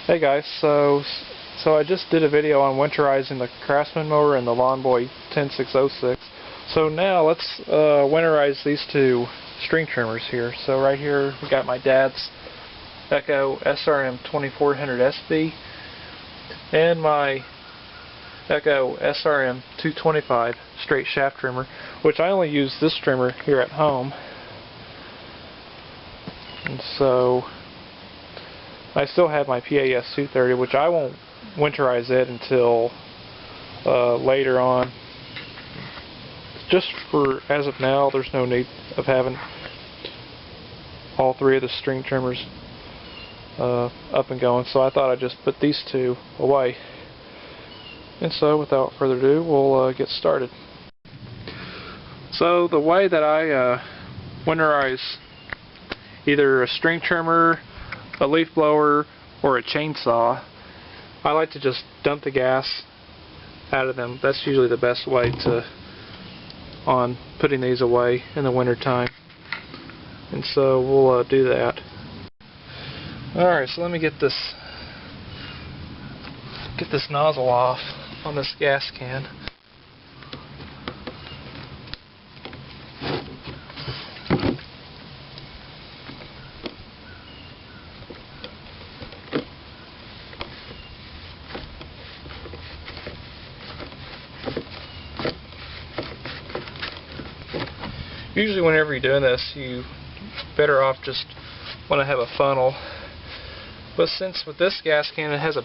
Hey guys, so I just did a video on winterizing the Craftsman mower and the Lawn Boy 10606. So now let's winterize these two string trimmers here. So right here we got my dad's Echo SRM 2400 SB and my Echo SRM 225 straight shaft trimmer, which I only use this trimmer here at home. And so I still have my PAS 230, which I won't winterize it until later on. Just for as of now, there's no need of having all three of the string trimmers up and going, so I thought I'd just put these two away. And so without further ado, we'll get started. So the way that I winterize either a string trimmer, a leaf blower, or a chainsaw, I like to just dump the gas out of them. That's usually the best way on putting these away in the winter time. And so we'll do that. Alright, so let me get this nozzle off on this gas can. Usually whenever you're doing this, you better off just want to have a funnel. But since with this gas can it has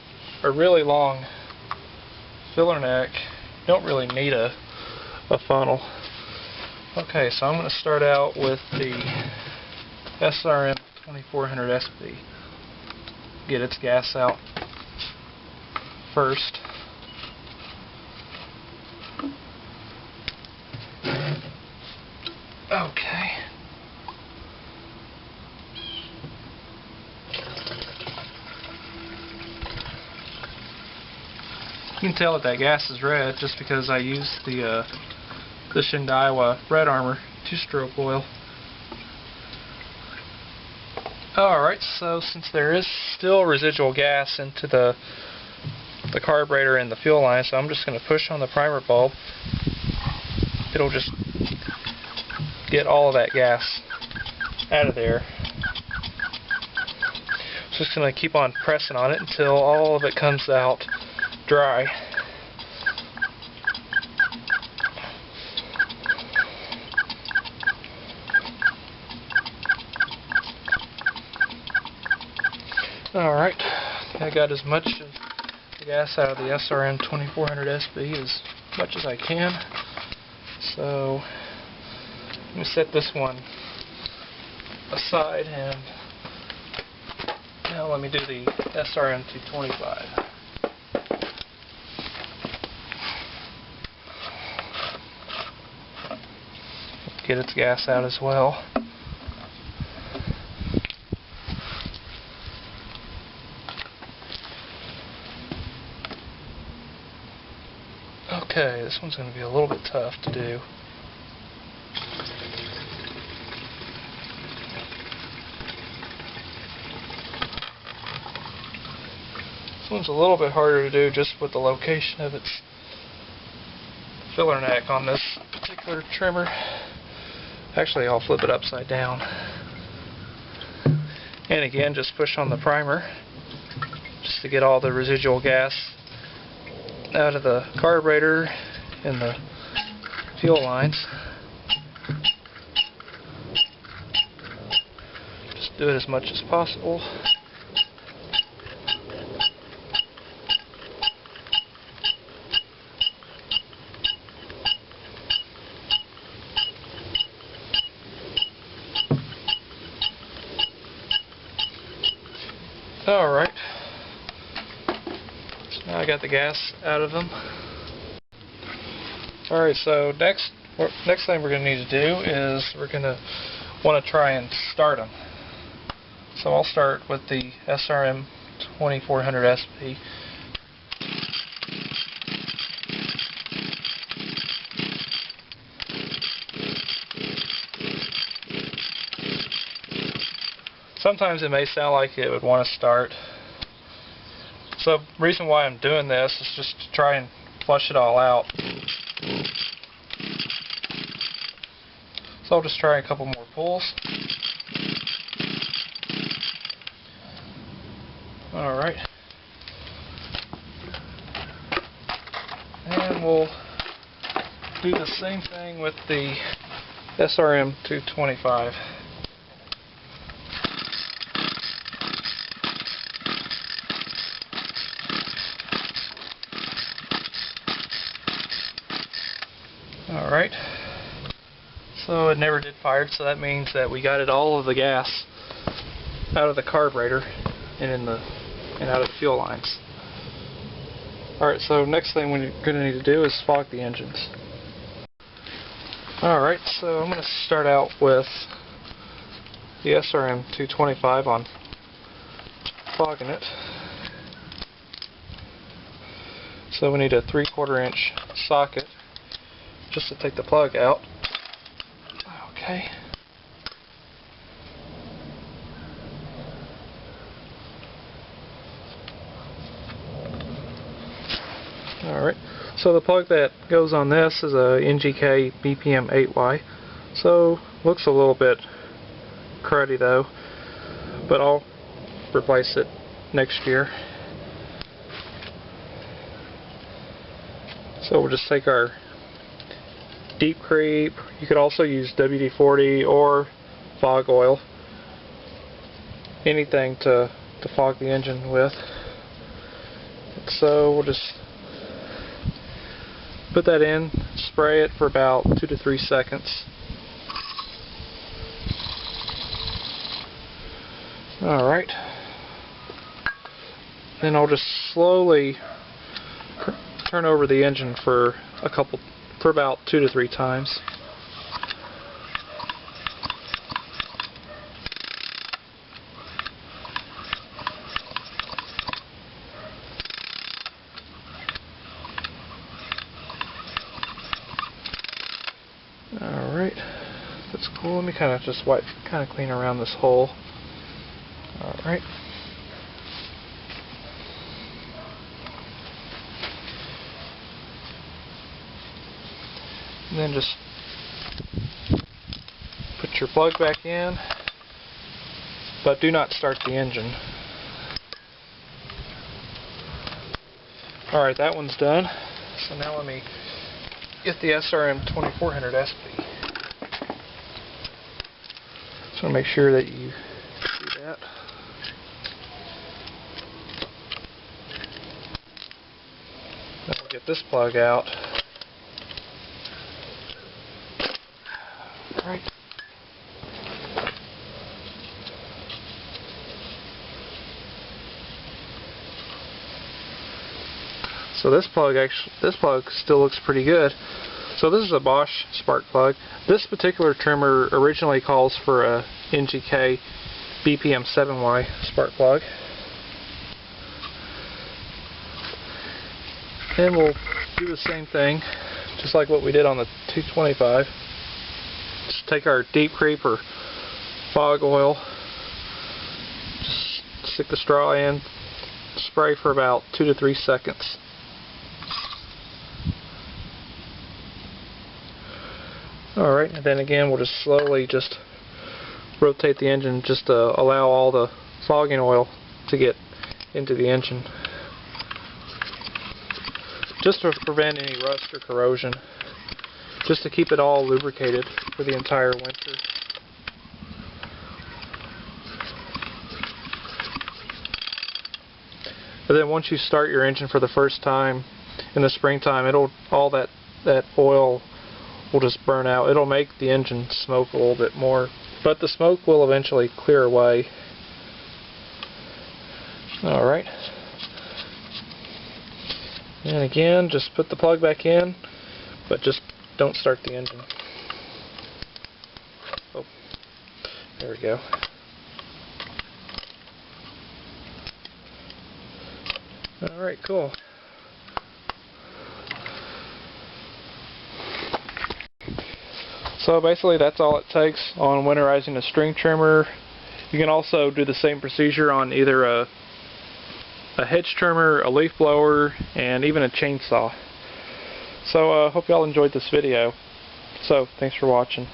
a really long filler neck, you don't really need a funnel. Okay, so I'm going to start out with the SRM 2400 SB. Get its gas out first. Okay. You can tell that gas is red just because I used the Shindaiwa Red Armor 2-stroke oil. Alright, so since there is still residual gas into the carburetor and the fuel line, so I'm just going to push on the primer bulb. It'll just get all of that gas out of there. Just going to keep on pressing on it until all of it comes out dry. Alright, I got as much of the gas out of the SRM 2400 SB as much as I can. So let me set this one aside, and now let me do the SRM 225. Get its gas out as well. Okay, this one's going to be a little bit tough to do. This one's a little bit harder to do just with the location of its filler neck on this particular trimmer. Actually, I'll flip it upside down. And again, just push on the primer just to get all the residual gas out of the carburetor and the fuel lines. Just do it as much as possible. Alright, so now I got the gas out of them. Alright, so next thing we're going to need to do is we're going to want to try and start them. So I'll start with the SRM 2400 SP. Sometimes it may sound like it would want to start, So the reason why I'm doing this is just to try and flush it all out. So I'll just try a couple more pulls. Alright. And we'll do the same thing with the SRM 225. Alright. So it never did fire, so that means that we got all of the gas out of the carburetor and out of the fuel lines. Alright, so next thing we're going to need to do is fog the engines. Alright, so I'm going to start out with the SRM 225 on fogging it. So we need a 3/4 inch socket just to take the plug out. Okay. Alright, so the plug that goes on this is a NGK BPM 8Y. So looks a little bit cruddy though, but I'll replace it next year. So we'll just take our deep creep. You could also use WD-40 or fog oil, anything to fog the engine with. So we'll just put that in, spray it for about 2 to 3 seconds. Alright. Then I'll just slowly turn over the engine for about 2 to 3 times. Alright, that's cool. Let me kind of just clean around this hole. Alright. And then just put your plug back in, but do not start the engine. Alright, that one's done. So now let me get the SRM 2400 SP. Just want to make sure that you do that. Then we'll get this plug out. Alright. So this plug still looks pretty good. So this is a Bosch spark plug. This particular trimmer originally calls for a NGK BPM 7Y spark plug. And we'll do the same thing, just like what we did on the 225. Just take our deep creep or fog oil, just stick the straw in, spray for about 2 to 3 seconds. Alright, and then again we'll just slowly rotate the engine just to allow all the fogging oil to get into the engine, just to prevent any rust or corrosion, just to keep it all lubricated for the entire winter. But then once you start your engine for the first time in the springtime, all that oil will just burn out. It'll make the engine smoke a little bit more, but the smoke will eventually clear away. Alright. And again, just put the plug back in, but just don't start the engine. Oh, there we go. Alright, cool. So basically that's all it takes on winterizing a string trimmer. You can also do the same procedure on either a a hedge trimmer, a leaf blower, and even a chainsaw. So hope y'all enjoyed this video. So thanks for watching.